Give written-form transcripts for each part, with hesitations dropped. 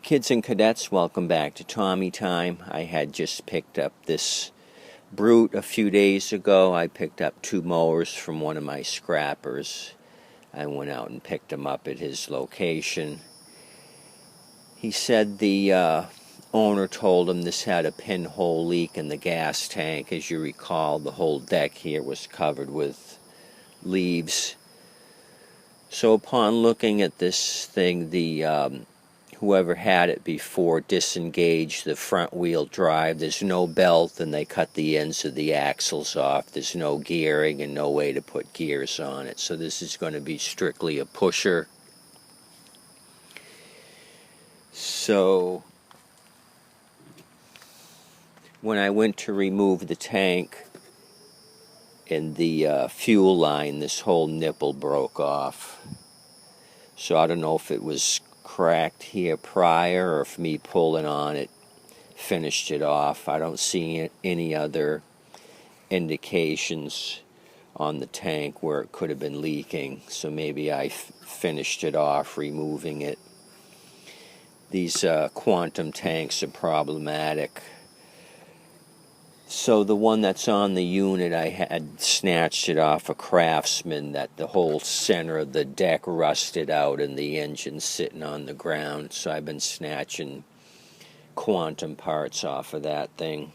Kids and cadets, welcome back to Tommy Time. I had just picked up this Brute a few days ago. I picked up 2 mowers from one of my scrappers. I went out and picked them up at his location. He said the owner told him this had a pinhole leak in the gas tank. As you recall, the whole deck here was covered with leaves. So upon looking at this thing, whoever had it before disengaged the front wheel drive. There's no belt, and they cut the ends of the axles off. There's no gearing and no way to put gears on it. So this is going to be strictly a pusher. So when I went to remove the tank and the fuel line, this whole nipple broke off. So I don't know if it was cracked here prior or if me pulling on it finished it off. I don't see any other indications on the tank where it could have been leaking, so maybe I finished it off removing it. These quantum tanks are problematic. So the one that's on the unit, I had snatched it off a Craftsman, that the whole center of the deck rusted out and the engine sitting on the ground. So I've been snatching quantum parts off of that thing.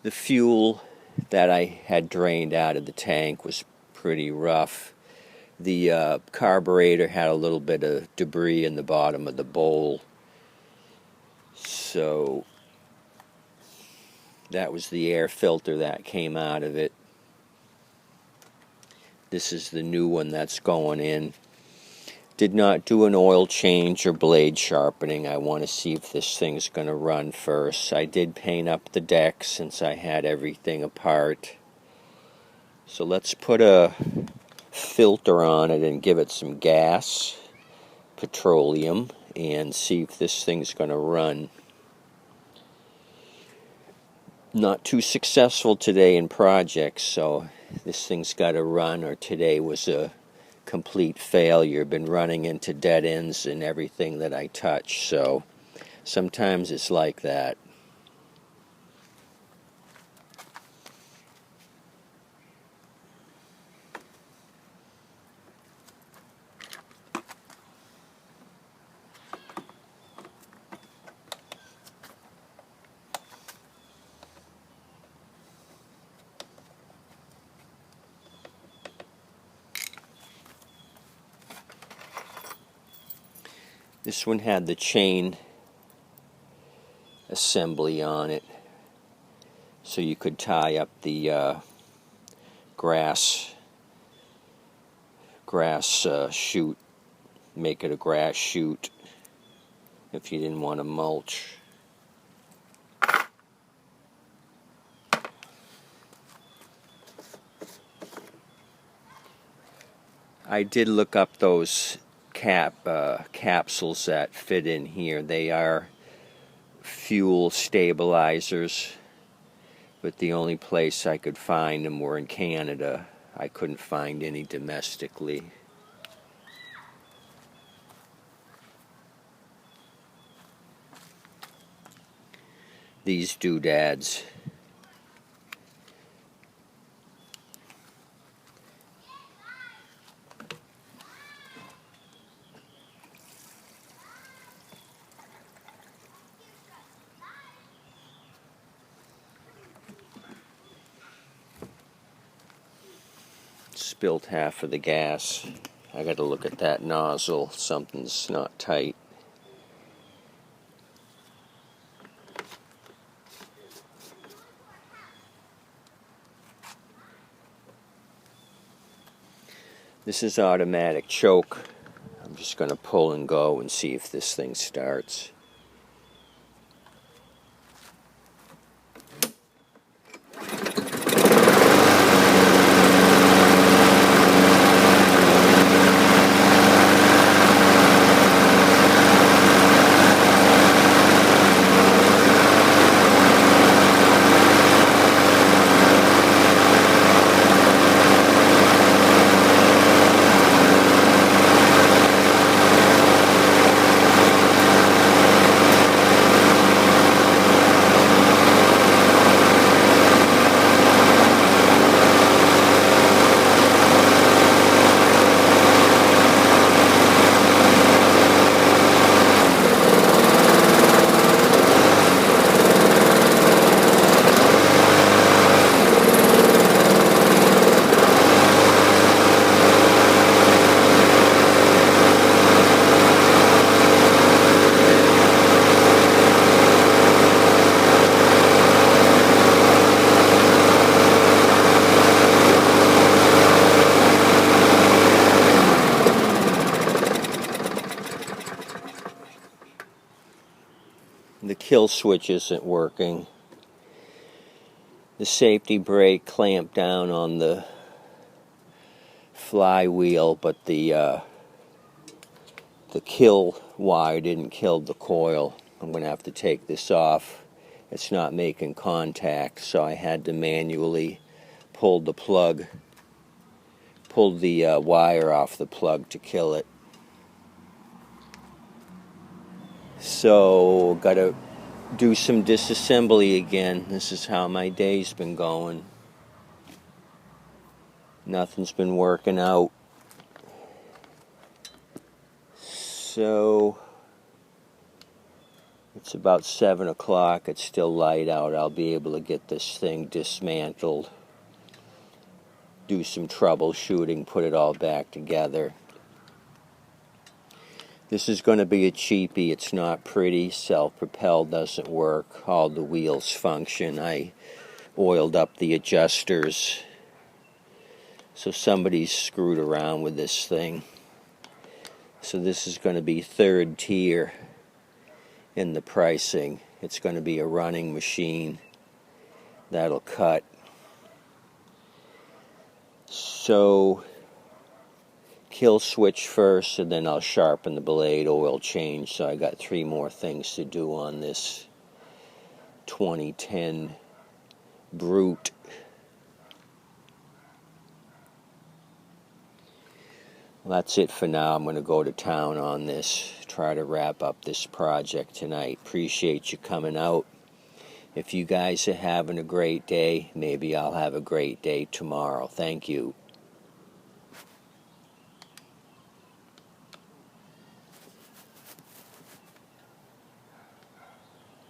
The fuel that I had drained out of the tank was pretty rough. The carburetor had a little bit of debris in the bottom of the bowl. So that was the air filter that came out of it. This is the new one that's going in. Did not do an oil change or blade sharpening. I want to see if this thing's going to run first. I did paint up the deck since I had everything apart. So let's put a filter on it and give it some gas, petroleum, and see if this thing's going to run. Not too successful today in projects, so this thing's got to run, or today was a complete failure. Been running into dead ends in everything that I touch, so sometimes it's like that. This one had the chain assembly on it, so you could tie up the grass chute, make it a grass chute if you didn't want to mulch. I did look up those capsules that fit in here. They are fuel stabilizers, but the only place I could find them were in Canada. I couldn't find any domestically. These doodads. Spilled half of the gas. I got to look at that nozzle. Something's not tight. This is automatic choke. I'm just going to pull and go and see if this thing starts. kill switch isn't working. The safety brake clamped down on the flywheel, but the kill wire didn't kill the coil. I'm going to have to take this off. It's not making contact, so I had to manually pull the wire off the plug to kill it. So, got to do some disassembly again. This is how my day's been going. Nothing's been working out. So, it's about 7 o'clock. It's still light out. I'll be able to get this thing dismantled, do some troubleshooting, put it all back together. This is going to be a cheapie. It's not pretty. Self-propelled doesn't work. All the wheels function. I oiled up the adjusters. So somebody's screwed around with this thing. So this is going to be third tier in the pricing. It's going to be a running machine that'll cut. So kill switch first, and then I'll sharpen the blade, oil change. So I got 3 more things to do on this 2010 Brute. Well, that's it for now. I'm going to go to town on this, try to wrap up this project tonight. Appreciate you coming out. If you guys are having a great day, maybe I'll have a great day tomorrow. Thank you.